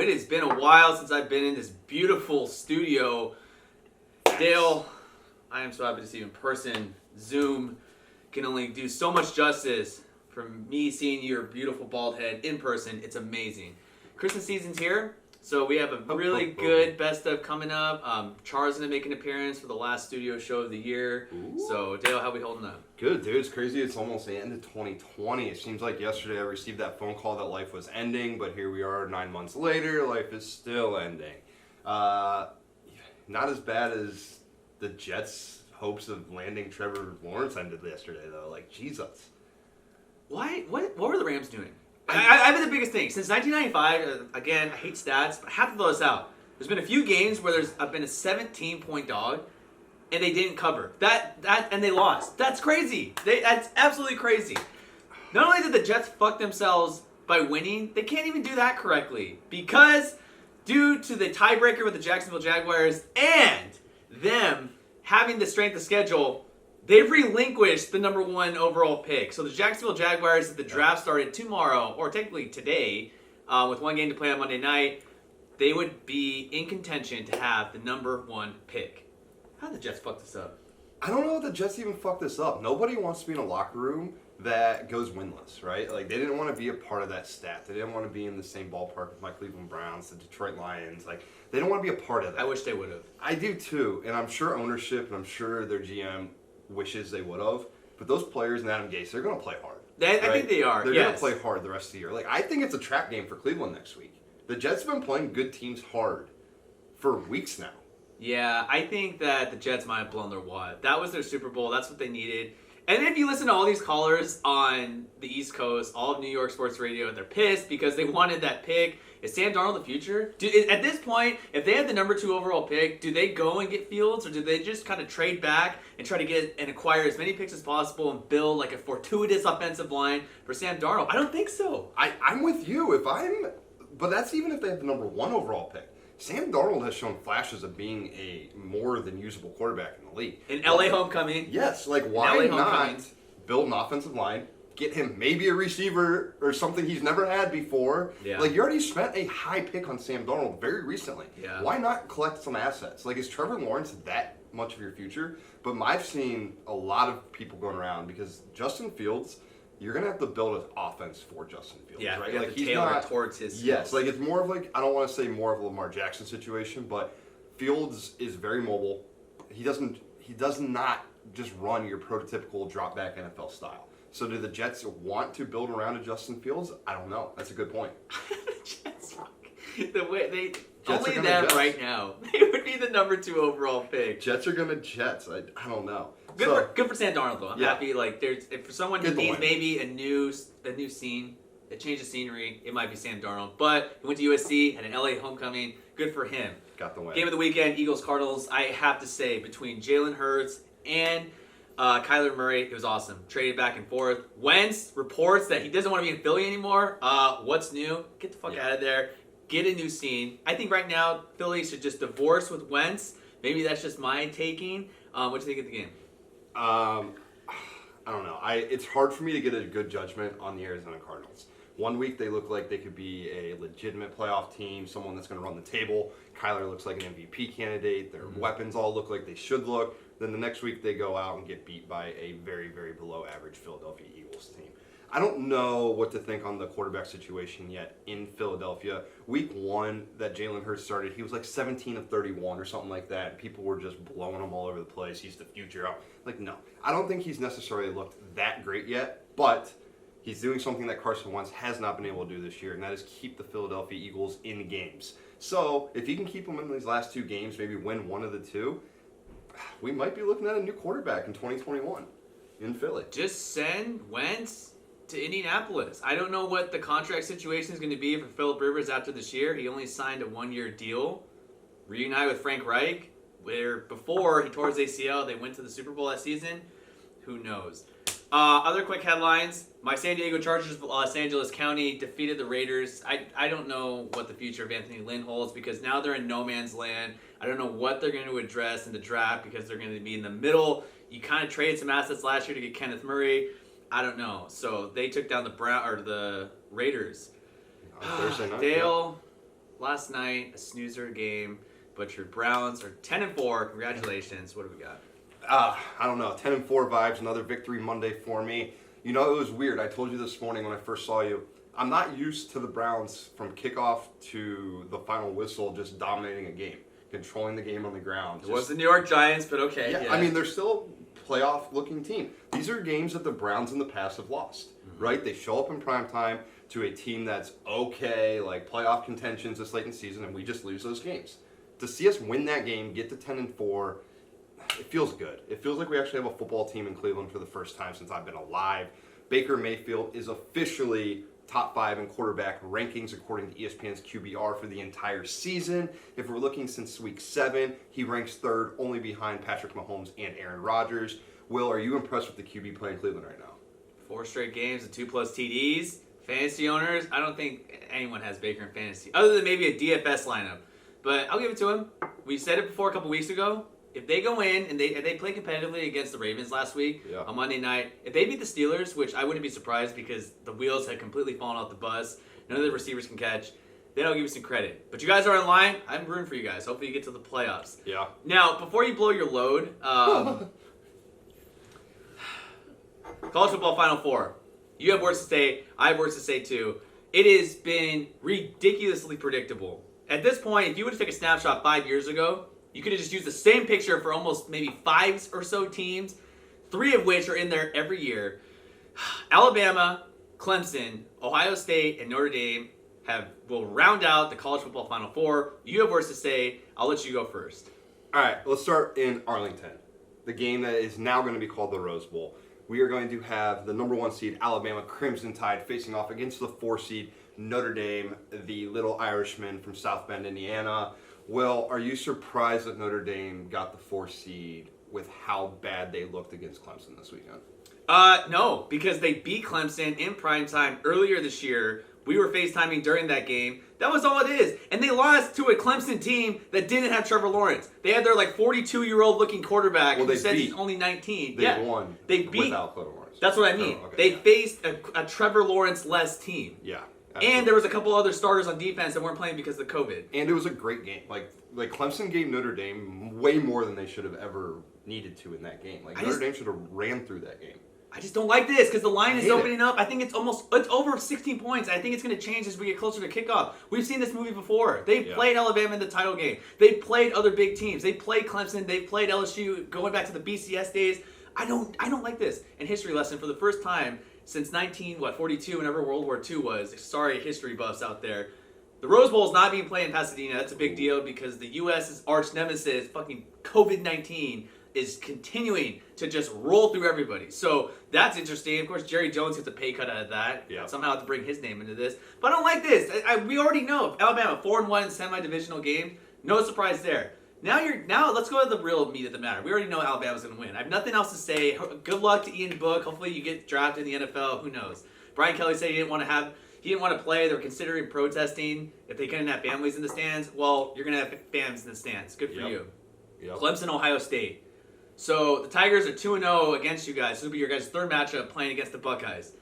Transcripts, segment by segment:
it has been a while since I've been in this beautiful studio. Dale, I am so happy to see you in person. Zoom can only do so much justice for me seeing your beautiful bald head in person. It's amazing. Christmas season's here, so we have a really good best of coming up. Char's going to make an appearance for the last studio show of the year. Ooh. So, Dale, how we holding up? Good, dude. It's crazy. It's almost the end of 2020. It seems like yesterday I received that phone call that life was ending, but here we are 9 months later. Life is still ending. Not as bad as the Jets' hopes of landing Trevor Lawrence ended yesterday, though. Like, Jesus. Why? What were the Rams doing? I've been the biggest thing. Since 1995, again, I hate stats, but I have to throw this out. There's been a few games where I've been a 17-point dog, and they didn't cover. And they lost. That's crazy. That's absolutely crazy. Not only did the Jets fuck themselves by winning, they can't even do that correctly. Because due to the tiebreaker with the Jacksonville Jaguars and them having the strength of schedule, they've relinquished the number 1 overall pick. So the Jacksonville Jaguars, if the draft started tomorrow, or technically today, with one game to play on Monday night, they would be in contention to have the number 1 pick. How did the Jets fuck this up? I don't know if the Jets even fucked this up. Nobody wants to be in a locker room that goes winless, right? Like, they didn't want to be a part of that stat. They didn't want to be in the same ballpark with my Cleveland Browns, the Detroit Lions. Like, they don't want to be a part of that. I wish they would have. I do too, and I'm sure ownership and I'm sure their GM wishes they would have. But those players and Adam Gase, they're going to play hard. I think they are. They're going to play hard the rest of the year. Like, I think it's a trap game for Cleveland next week. The Jets have been playing good teams hard for weeks now. Yeah, I think that the Jets might have blown their wad. That was their Super Bowl. That's what they needed. And if you listen to all these callers on the East Coast, all of New York sports radio, they're pissed because they wanted that pick. Is Sam Darnold the future? At this point, if they had the number 2 overall pick, do they go and get Fields, or do they just kind of trade back and try to get and acquire as many picks as possible and build like a fortuitous offensive line for Sam Darnold? I don't think so. I'm with you. But that's even if they have the number 1 overall pick. Sam Darnold has shown flashes of being a more than usable quarterback in the league. In LA homecoming. Yes, like why not build an offensive line, get him maybe a receiver or something he's never had before. Yeah. Like, you already spent a high pick on Sam Darnold very recently. Yeah. Why not collect some assets? Like, is Trevor Lawrence that much of your future? But I've seen a lot of people going around because Justin Fields, you're going to have to build an offense for Justin Fields, yeah, right? You have to tailor it towards his skills. Yes, like, it's more of like, I don't want to say more of a Lamar Jackson situation, but Fields is very mobile. He does not just run your prototypical drop back NFL style. So do the Jets want to build around a Justin Fields? I don't know. That's a good point. Jets, the way they only them right now, they would be the number 2 overall pick. Jets are gonna Jets. I don't know. Good for Sam Darnold though. I'm happy. Like, if for someone who needs maybe a new scene, a change of scenery, it might be Sam Darnold. But he went to USC, had an LA homecoming. Good for him. Got the win. Game of the weekend, Eagles Cardinals. I have to say, between Jalen Hurts and Kyler Murray, it was awesome. Traded back and forth. Wentz reports that he doesn't want to be in Philly anymore. What's new? Get the fuck out of there. Get a new scene. I think right now Philly should just divorce with Wentz. Maybe that's just my taking. What do you think of the game? I don't know. It's hard for me to get a good judgment on the Arizona Cardinals. One week they look like they could be a legitimate playoff team, someone that's going to run the table. Kyler looks like an MVP candidate. Their weapons all look like they should look. Then the next week they go out and get beat by a very, very below average Philadelphia Eagles team. I don't know what to think on the quarterback situation yet in Philadelphia. Week 1 that Jalen Hurts started, he was like 17 of 31 or something like that. People were just blowing him all over the place. He's the future. Like, no. I don't think he's necessarily looked that great yet, but he's doing something that Carson Wentz has not been able to do this year, and that is keep the Philadelphia Eagles in games. So if he can keep them in these last 2 games, maybe win one of the 2, we might be looking at a new quarterback in 2021 in Philly. Just send Wentz to Indianapolis. I don't know what the contract situation is going to be for Phillip Rivers after this year. He only signed a 1-year deal. Reunite with Frank Reich, where before he tore his ACL, they went to the Super Bowl that season. Who knows? Other quick headlines. My San Diego Chargers of Los Angeles County defeated the Raiders. I don't know what the future of Anthony Lynn holds because now they're in no man's land. I don't know what they're going to address in the draft because they're going to be in the middle. You kind of traded some assets last year to get Kenneth Murray. I don't know. So they took down the Raiders. Thursday night. Dale, last night, a snoozer game, but your Browns are 10-4. Congratulations. What do we got? I don't know. 10-4 vibes. Another victory Monday for me. You know, it was weird. I told you this morning when I first saw you. I'm not used to the Browns from kickoff to the final whistle just dominating a game, controlling the game on the ground. It was the New York Giants, but okay. Yeah, I mean, they're still a playoff-looking team. These are games that the Browns in the past have lost, right? They show up in primetime to a team that's okay, like playoff contentions this late in the season, and we just lose those games. To see us win that game, get to 10-4, it feels good. It feels like we actually have a football team in Cleveland for the first time since I've been alive. Baker Mayfield is officially top 5 in quarterback rankings according to ESPN's QBR for the entire season. If we're looking since week 7, he ranks 3rd, only behind Patrick Mahomes and Aaron Rodgers. Will, are you impressed with the QB play in Cleveland right now? 4 straight games and 2+ TDs. Fantasy owners, I don't think anyone has Baker in fantasy, other than maybe a DFS lineup. But I'll give it to him. We said it before a couple weeks ago. If they go in and they play competitively against the Ravens last week on Monday night, if they beat the Steelers, which I wouldn't be surprised because the wheels had completely fallen off the bus, none of the receivers can catch, then I'll give you some credit. But you guys are in line. I'm rooting for you guys. Hopefully you get to the playoffs. Yeah. Now, before you blow your load, college football Final Four. You have words to say. I have words to say too. It has been ridiculously predictable. At this point, if you would have taken a snapshot 5 years ago, you could have just used the same picture for almost maybe 5 or so teams, 3 of which are in there every year. Alabama, Clemson, Ohio State, and Notre Dame will round out the college football Final Four. You have words to say. I'll let you go first. All right, let's start in Arlington, the game that is now going to be called the Rose Bowl. We are going to have the number 1 seed, Alabama Crimson Tide, facing off against the 4 seed, Notre Dame, the little Irishman from South Bend, Indiana. Will, are you surprised that Notre Dame got the 4 seed with how bad they looked against Clemson this weekend? No, because they beat Clemson in primetime earlier this year. We were FaceTiming during that game. That was all it is. And they lost to a Clemson team that didn't have Trevor Lawrence. They had their 42-year-old looking quarterback who says he's only 19. They won they beat, without Trevor Lawrence. That's what I mean. They faced a Trevor Lawrence-less team. Yeah. Absolutely. And there was a couple other starters on defense that weren't playing because of COVID. And it was a great game. Like Clemson gave Notre Dame way more than they should have ever needed to in that game. Notre Dame should have ran through that game. I just don't like this because the line is opening up. I think it's over 16 points. I think it's going to change as we get closer to kickoff. We've seen this movie before. They played Alabama in the title game. They played other big teams. They played Clemson. They played LSU going back to the BCS days. I don't like this. And history lesson for the first time since 1942, whenever World War II was. Sorry, history buffs out there. The Rose Bowl is not being played in Pasadena. That's a big deal because the U.S.'s arch nemesis, fucking COVID-19, is continuing to just roll through everybody. So that's interesting. Of course, Jerry Jones gets a pay cut out of that. Yeah. Somehow have to bring his name into this. But I don't like this. We already know Alabama 4-1 semi-divisional game. No surprise there. Now let's go to the real meat of the matter. We already know Alabama's going to win. I have nothing else to say. Good luck to Ian Book. Hopefully you get drafted in the NFL. Who knows? Brian Kelly said he didn't want to play. They were considering protesting if they couldn't have families in the stands. Well, you're going to have fans in the stands. Good for you. Yep. Clemson, Ohio State. So the Tigers are 2-0 against you guys. This will be your guys' 3rd matchup playing against the Buckeyes.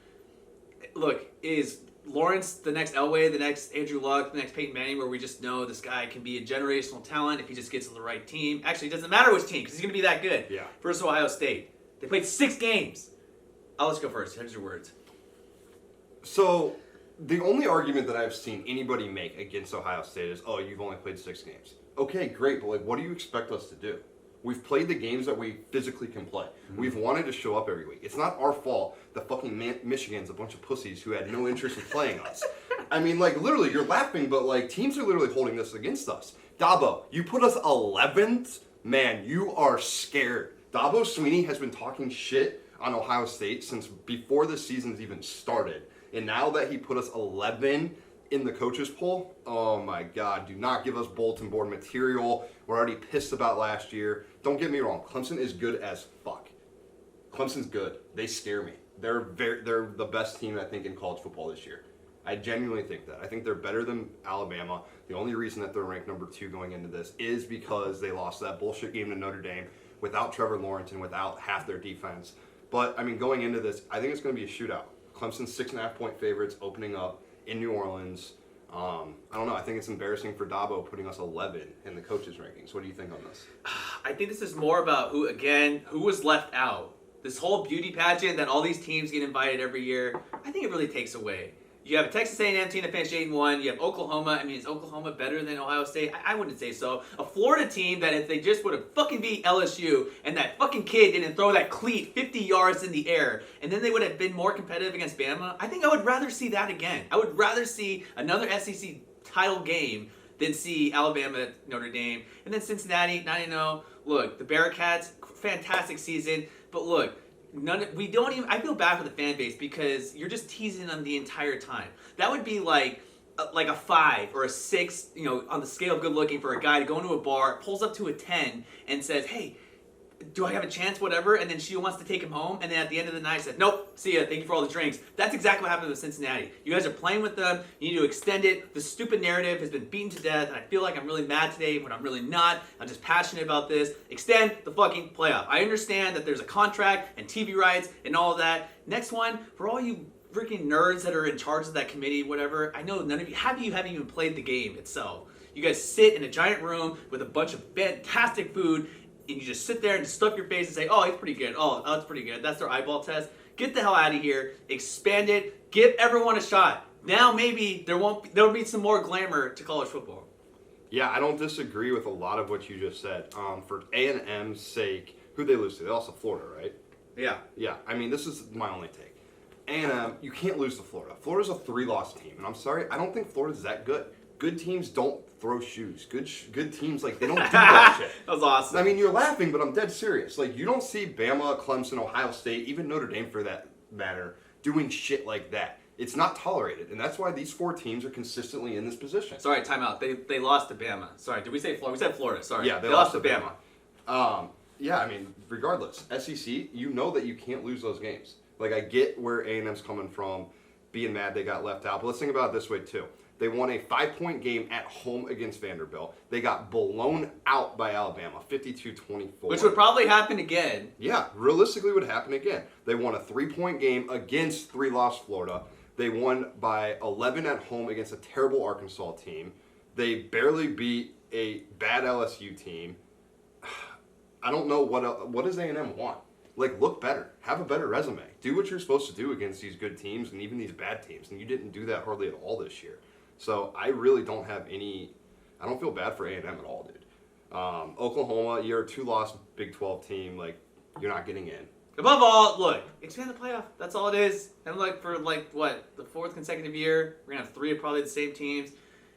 Look, is Lawrence the next Elway, the next Andrew Luck, the next Peyton Manning, where we just know this guy can be a generational talent if he just gets to the right team? Actually, it doesn't matter which team because he's going to be that good. Yeah. Versus Ohio State. They played 6 games. I'll let you go first. Here's your words. So the only argument that I've seen anybody make against Ohio State is, you've only played 6 games. Okay, great, but what do you expect us to do? We've played the games that we physically can play. Mm-hmm. We've wanted to show up every week. It's not our fault that fucking Michigan's a bunch of pussies who had no interest in playing us. I mean, literally, you're laughing, but, teams are literally holding this against us. Dabo, you put us 11th? Man, you are scared. Dabo Swinney has been talking shit on Ohio State since before the season's even started. And now that he put us 11 in the coaches poll, oh my God, do not give us bulletin board material. We're already pissed about last year. Don't get me wrong, Clemson is good as fuck. Clemson's good. They scare me. They're the best team, I think, in college football this year. I genuinely think that. I think they're better than Alabama. The only reason that they're ranked number 2 going into this is because they lost that bullshit game to Notre Dame without Trevor Lawrence and without half their defense. But, going into this, I think it's going to be a shootout. Clemson's 6.5-point favorites opening up in New Orleans. I don't know. I think it's embarrassing for Dabo putting us 11 in the coaches' rankings. What do you think on this? I think this is more about who was left out. This whole beauty pageant that all these teams get invited every year, I think it really takes away. You have a Texas A&M team that finished 8-1. You have Oklahoma. I mean, is Oklahoma better than Ohio State? I wouldn't say so. A Florida team that if they just would have fucking beat LSU and that fucking kid didn't throw that cleat 50 yards in the air, and then they would have been more competitive against Bama, I think I would rather see that again. I would rather see another SEC title game than see Alabama, Notre Dame, and then Cincinnati 9-0. Look, the Bearcats, fantastic season, but look, I feel bad for the fan base because you're just teasing them the entire time. That would be like a 5 or a 6, on the scale of good looking for a guy to go into a bar, pulls up to a 10 and says, hey, do I have a chance, whatever, and then she wants to take him home, and then at the end of the night said, nope, see ya, thank you for all the drinks. That's exactly what happened with Cincinnati. You guys are playing with them, you need to extend it. The stupid narrative has been beaten to death, and I feel like I'm really mad today, but I'm really not. I'm just passionate about this. Extend the fucking playoff. I understand that there's a contract and TV rights and all of that. Next one, for all you freaking nerds that are in charge of that committee, whatever, I know none of you haven't even played the game itself. You guys sit in a giant room with a bunch of fantastic food, and you just sit there and just stuff your face and say, oh, it's pretty good. Oh, that's pretty good. That's their eyeball test. Get the hell out of here. Expand it. Give everyone a shot. Now maybe there'll be some more glamour to college football. Yeah, I don't disagree with a lot of what you just said. For A&M's sake, who'd they lose to? They lost to Florida, right? Yeah. Yeah, I mean, this is my only take. A&M, you can't lose to Florida. Florida's a 3-loss team, and I'm sorry, I don't think Florida's that good. Good teams don't throw shoes. Good teams, they don't do that shit. That was awesome. I mean, you're laughing, but I'm dead serious. You don't see Bama, Clemson, Ohio State, even Notre Dame for that matter, doing shit like that. It's not tolerated, and that's why these 4 teams are consistently in this position. Sorry, timeout. They lost to Bama. Sorry, did we say Florida? We said Florida. Sorry. Yeah, they lost to Bama. Yeah, I mean, regardless, SEC, you know that you can't lose those games. I get where A&M's coming from, being mad they got left out, but let's think about it this way, too. They won a 5-point game at home against Vanderbilt. They got blown out by Alabama, 52-24. Which would probably happen again. Yeah, realistically would happen again. They won a 3-point game against 3-loss Florida. They won by 11 at home against a terrible Arkansas team. They barely beat a bad LSU team. I don't know what does A&M want? Look better. Have a better resume. Do what you're supposed to do against these good teams and even these bad teams. And you didn't do that hardly at all this year. So I really don't have I don't feel bad for A&M at all, dude. Oklahoma, you're a 2-loss Big 12 team. You're not getting in. Above all, look, expand the playoff. That's all it is. And for the 4th consecutive year, we're gonna have 3 of probably the same teams.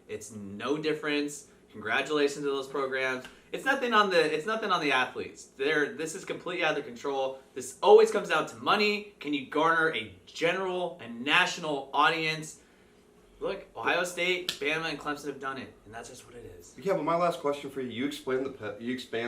It's no difference. Congratulations to those programs. It's nothing on the athletes. This is completely out of their control. This always comes down to money. Can you garner a general and national audience? Look, Ohio State, Bama, and Clemson have done it, and that's just what it is. Yeah, but my last question for you: you expand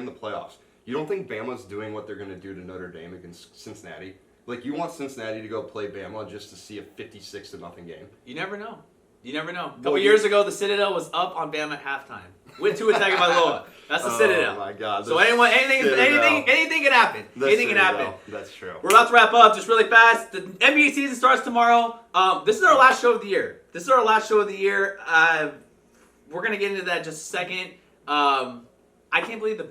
the playoffs. You don't think Bama's doing what they're going to do to Notre Dame against Cincinnati? You want Cincinnati to go play Bama just to see a 56-0 game? You never know. You never know. A couple years ago, the Citadel was up on Bama at halftime. Went to attack by Loa. That's the Citadel. Oh my God! So anything can happen. Anything can happen. That's true. We're about to wrap up just really fast. The NBA season starts tomorrow. This is our last show of the year. We're gonna get into that in just a second. I can't believe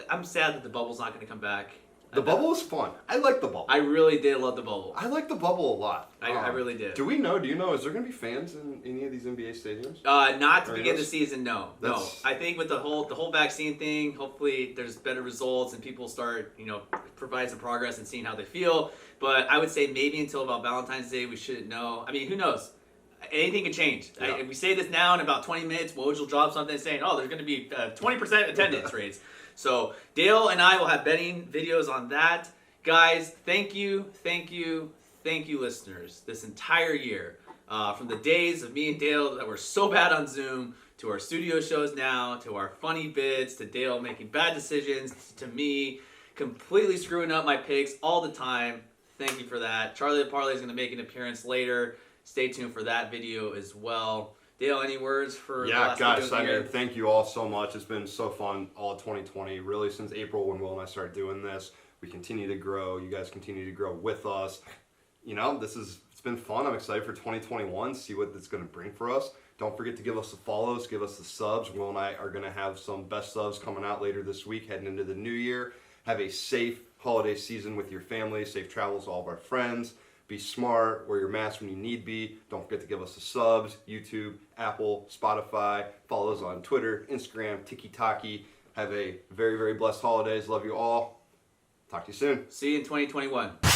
I'm sad that the bubble's not gonna come back. The bubble was fun. I like the bubble. I really did love the bubble. I like the bubble a lot. I really did. Do you know, is there going to be fans in any of these NBA stadiums? Not to begin the season, no. No. I think with the whole vaccine thing, hopefully there's better results and people start, provide some progress and seeing how they feel. But I would say maybe until about Valentine's Day, we shouldn't know. I mean, who knows? Anything can change. Yeah. If we say this now in about 20 minutes, Woj will drop something saying, there's going to be 20% attendance rates. So Dale and I will have betting videos on that. Guys, thank you, listeners, this entire year. From the days of me and Dale that were so bad on Zoom, to our studio shows now, to our funny bits, to Dale making bad decisions, to me completely screwing up my picks all the time. Thank you for that. Charlie the Parlay is going to make an appearance later. Stay tuned for that video as well. Dale, any words for the last guys, video thank you all so much. It's been so fun all of 2020, really since April when Will and I started doing this. We continue to grow. You guys continue to grow with us. It's been fun. I'm excited for 2021, see what it's going to bring for us. Don't forget to give us the follows, give us the subs. Will and I are going to have some best subs coming out later this week, heading into the new year. Have a safe holiday season with your family. Safe travels to all of our friends. Be smart. Wear your mask when you need be. Don't forget to give us the subs. YouTube, Apple, Spotify. Follow us on Twitter, Instagram, TikTok. Have a very, very blessed holidays. Love you all. Talk to you soon. See you in 2021.